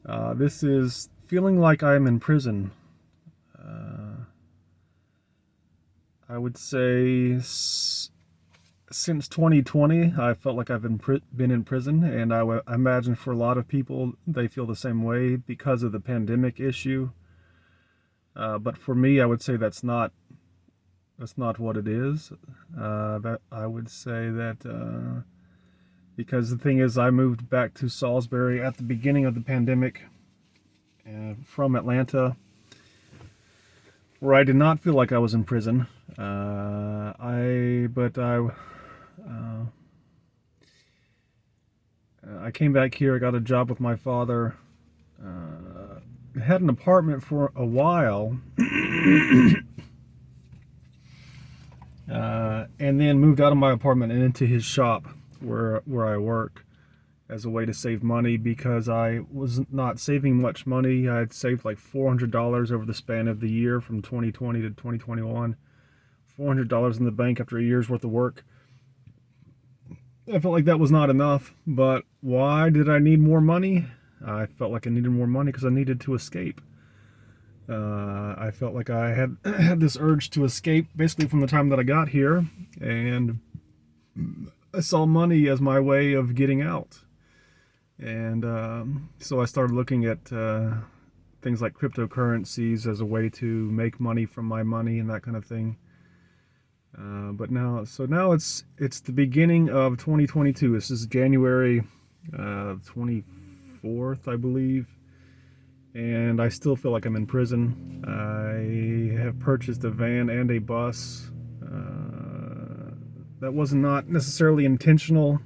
This is feeling like I'm in prison. Uh, I would say since 2020, I felt like I've been in prison, and I imagine for a lot of people, they feel the same way because of the pandemic issue. But for me, I would say that's not what it is. That I would say that because the thing is, I moved back to Salisbury at the beginning of the pandemic from Atlanta, where I did not feel like I was in prison. Uh, I came back here. I got a job with my father. Had an apartment for a while, and then moved out of my apartment and into his shop where I work as a way to save money because I was not saving much money. I had saved like $400 over the span of the year from 2020 to 2021. $400 in the bank after a year's worth of work. I felt like that was not enough, but why did I need more money? I felt like I needed more money because I needed to escape. I felt like I had had this urge to escape basically from the time that I got here, and I saw money as my way of getting out. And so I started looking at things like cryptocurrencies as a way to make money from my money and that kind of thing. But now it's the beginning of 2022. This is January 24th, I believe, and I still feel like I'm in prison. I have purchased a van and a bus. That was not necessarily intentional.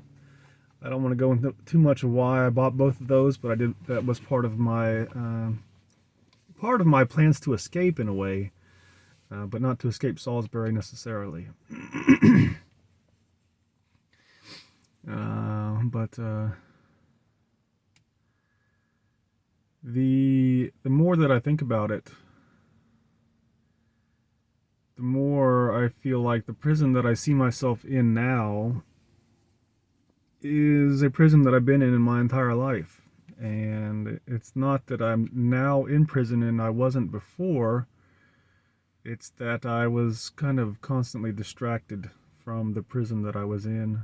I don't want to go into too much of why I bought both of those, but I did. That was part of my plans to escape in a way, but not to escape Salisbury necessarily. But the more that I think about it, the more I feel like the prison that I see myself in now is a prison that I've been in my entire life. And it's not that I'm now in prison and I wasn't before. It's that I was kind of constantly distracted from the prison that I was in,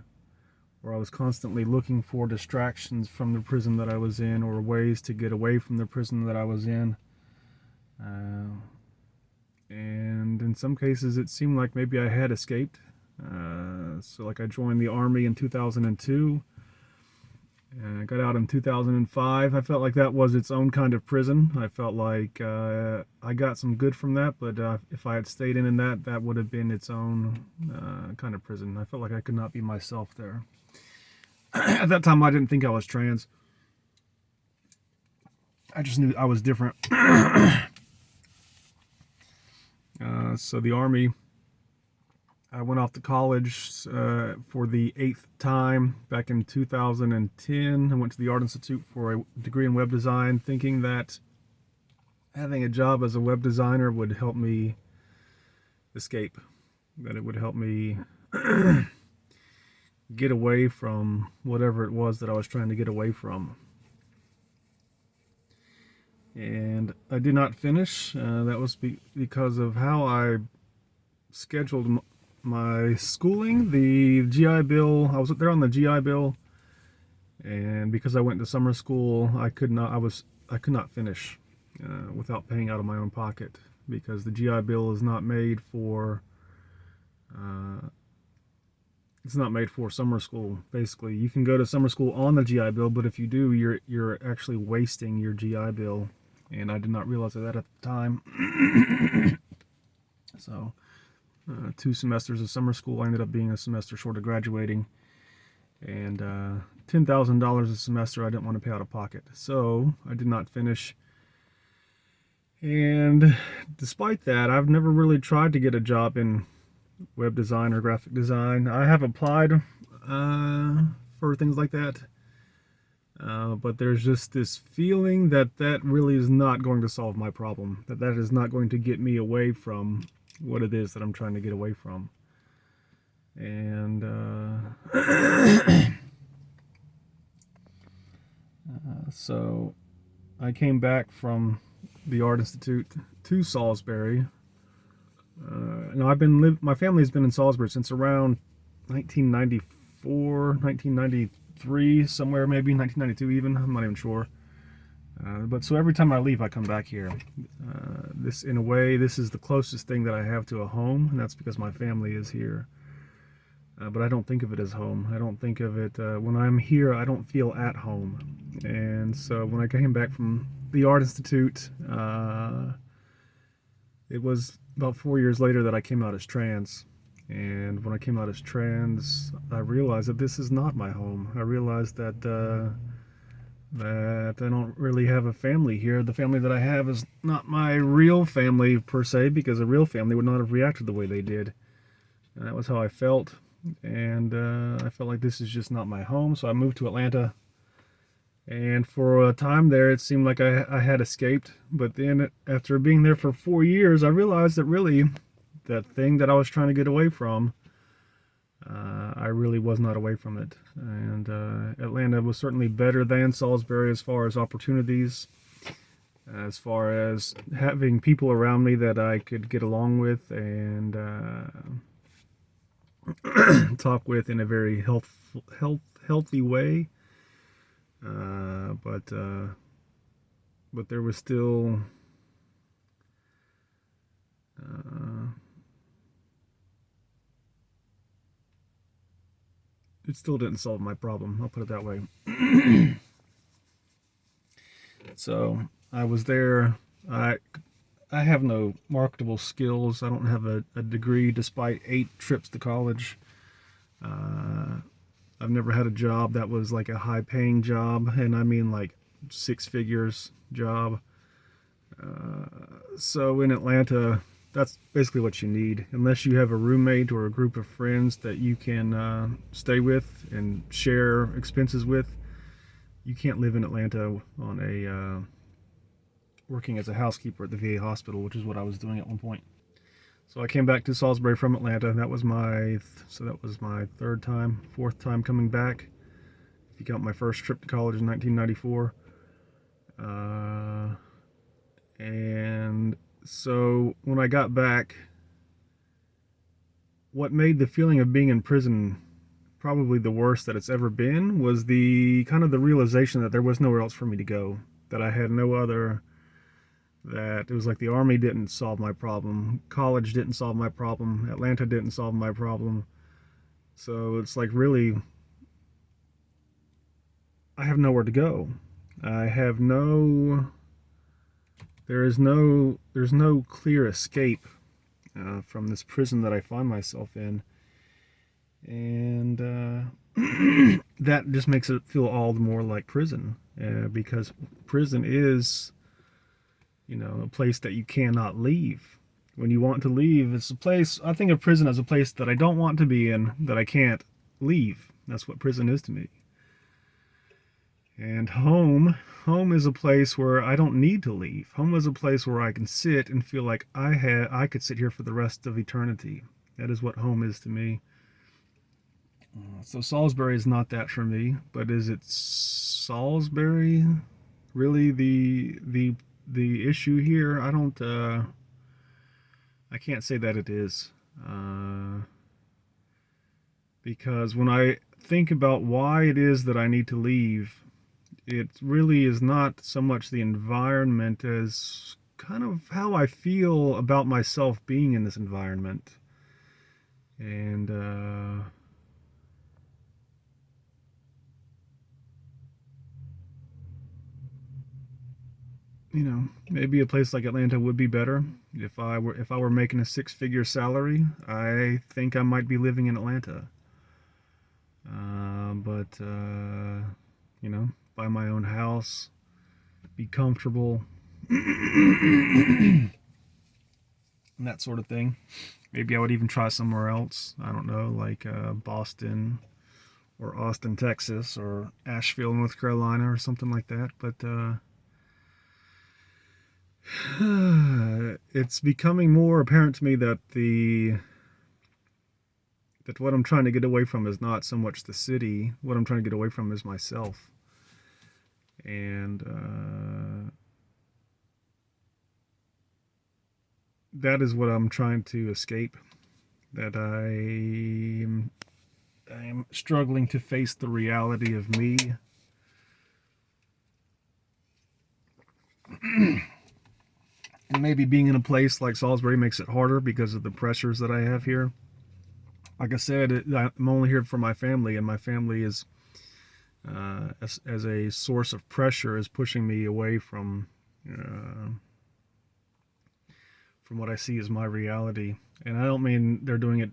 or I was constantly looking for distractions from the prison that I was in, or ways to get away from the prison that I was in. And in some cases, it seemed like maybe I had escaped. So, like, I joined the Army in 2002. And I got out in 2005. I felt like that was its own kind of prison. I felt like I got some good from that, but if I had stayed in that, that would have been its own kind of prison. I felt like I could not be myself there. At that time, I didn't think I was trans. I just knew I was different. So the Army, I went off to college for the 8th time back in 2010. I went to the Art Institute for a degree in web design, thinking that having a job as a web designer would help me escape, that it would help me get away from whatever it was that I was trying to get away from. And I did not finish. That was because of how I scheduled my schooling. The GI Bill, I was there on the GI Bill, and because I went to summer school, I could not finish without paying out of my own pocket, because the GI Bill is not made for it's not made for summer school. Basically, you can go to summer school on the GI Bill, but if you do, you're actually wasting your GI Bill, and I did not realize that at the time. So 2 semesters of summer school, I ended up being a semester short of graduating, and $10,000 a semester I didn't want to pay out of pocket, so I did not finish. And despite that, I've never really tried to get a job in web design or graphic design. I have applied for things like that, but there's just this feeling that that really is not going to solve my problem, that that is not going to get me away from what it is that I'm trying to get away from. And so I came back from the Art Institute to Salisbury. My family's been in Salisbury since around 1994, 1993, somewhere maybe 1992 even. I'm not even sure. But so every time I leave, I come back here. In a way, this is the closest thing that I have to a home, and that's because my family is here. But I don't think of it as home. I don't think of it, when I'm here, I don't feel at home. And so when I came back from the Art Institute, it was about 4 years later that I came out as trans. And when I came out as trans, I realized that this is not my home. I realized that I don't really have a family here. The family that I have is not my real family per se, because a real family would not have reacted the way they did. And that was how I felt. And I felt like this is just not my home, so I moved to Atlanta. And for a time there, it seemed like I had escaped. But then after being there for 4 years, I realized that really that thing that I was trying to get away from, I really was not away from it. And Atlanta was certainly better than Salisbury as far as opportunities, as far as having people around me that I could get along with and talk with in a very healthy way. But there was still it still didn't solve my problem. I'll put it that way. So I was there. I have no marketable skills. I don't have a degree despite 8 trips to college. I've never had a job that was like a high-paying job, and I mean like 6 figures job. So in Atlanta, that's basically what you need. Unless you have a roommate or a group of friends that you can stay with and share expenses with, you can't live in Atlanta on a working as a housekeeper at the VA hospital, which is what I was doing at one point. So I came back to Salisbury from Atlanta. That was my 4th time coming back, if you count my first trip to college in 1994. And so when I got back, what made the feeling of being in prison probably the worst that it's ever been was the kind of the realization that there was nowhere else for me to go, that I had no other, that it was like the Army didn't solve my problem, college didn't solve my problem, Atlanta didn't solve my problem. So it's like, really, I have nowhere to go. There's no clear escape from this prison that I find myself in. And that just makes it feel all the more like prison, because prison is, a place that you cannot leave. When you want to leave, it's a place, I think of prison as a place that I don't want to be in, that I can't leave. That's what prison is to me. And home is a place where I don't need to leave. Home is a place where I can sit and feel like I could sit here for the rest of eternity. That is what home is to me. So Salisbury is not that for me, but is it Salisbury really the issue here? I can't say that it is, because when I think about why it is that I need to leave, it really is not so much the environment as kind of how I feel about myself being in this environment. And maybe a place like Atlanta would be better. If I were making a 6-figure salary, I think I might be living in Atlanta. But buy my own house, be comfortable, and that sort of thing. Maybe I would even try somewhere else. I don't know, like Boston or Austin, Texas, or Asheville, North Carolina, or something like that. But it's becoming more apparent to me that what I'm trying to get away from is not so much the city. What I'm trying to get away from is myself. And that is what I'm trying to escape. That I'm struggling to face the reality of me. And maybe being in a place like Salisbury makes it harder because of the pressures that I have here. Like I said, I'm only here for my family, and my family is, as a source of pressure, is pushing me away from what I see as my reality. And I don't mean they're doing it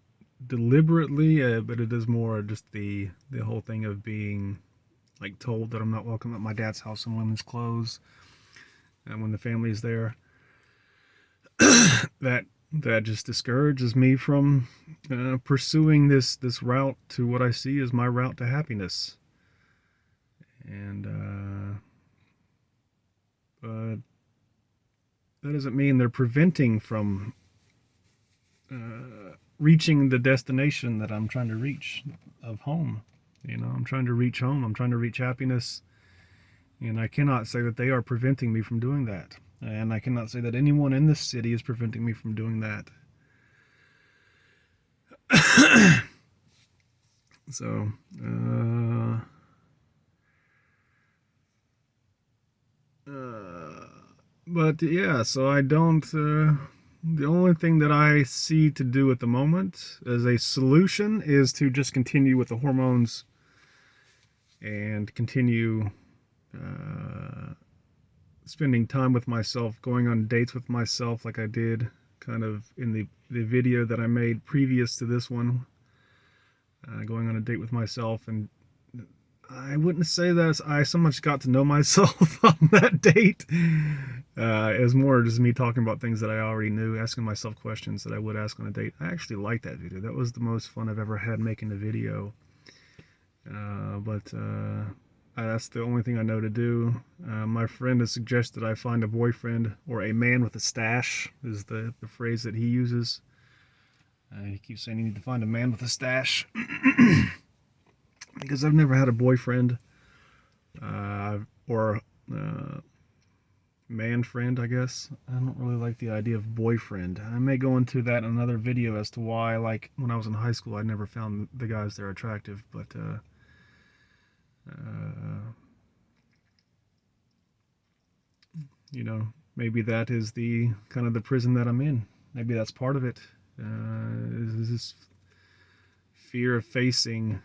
deliberately, but it is more just the whole thing of being like told that I'm not welcome at my dad's house in women's clothes, and when the family is there, that just discourages me from pursuing this route to what I see as my route to happiness. And but that doesn't mean they're preventing from reaching the destination that I'm trying to reach of home. I'm trying to reach home. I'm trying to reach happiness. And I cannot say that they are preventing me from doing that. And I cannot say that anyone in this city is preventing me from doing that. So, but yeah, so I don't, the only thing that I see to do at the moment as a solution is to just continue with the hormones and continue spending time with myself, going on dates with myself like I did kind of in the video that I made previous to this one, going on a date with myself. And I wouldn't say that I so much got to know myself on that date. It was more just me talking about things that I already knew, asking myself questions that I would ask on a date. I actually liked that video. That was the most fun I've ever had making a video. But that's the only thing I know to do. My friend has suggested I find a boyfriend, or a man with a stash is the phrase that he uses. He keeps saying you need to find a man with a stash. Because I've never had a boyfriend, or man friend, I guess. I don't really like the idea of boyfriend. I may go into that in another video as to why, like, when I was in high school, I never found the guys there attractive. But maybe that is the kind of the prison that I'm in. Maybe that's part of it. Is this fear of facing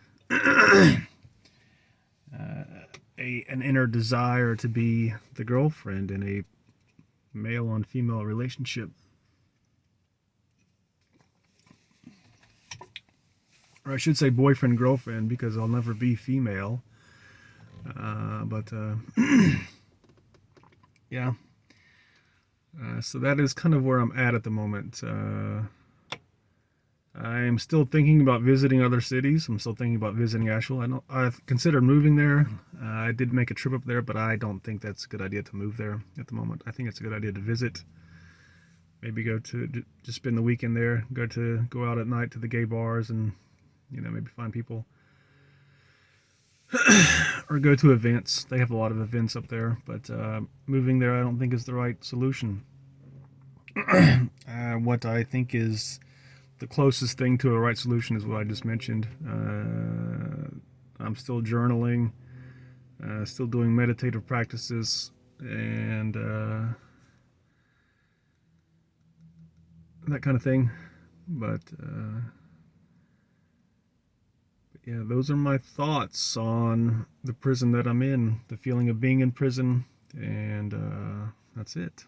an inner desire to be the girlfriend in a male on female relationship. Or I should say boyfriend girlfriend, because I'll never be female. But yeah. So that is kind of where I'm at the moment. I'm still thinking about visiting other cities. I'm still thinking about visiting Asheville. I've considered moving there. I did make a trip up there, but I don't think that's a good idea to move there at the moment. I think it's a good idea to visit. Maybe go to just spend the weekend there. Go out at night to the gay bars and maybe find people. Or go to events. They have a lot of events up there, but moving there I don't think is the right solution. What I think is the closest thing to a right solution is what I just mentioned. I'm still journaling, still doing meditative practices, and that kind of thing. But yeah, those are my thoughts on the prison that I'm in, the feeling of being in prison, and that's it.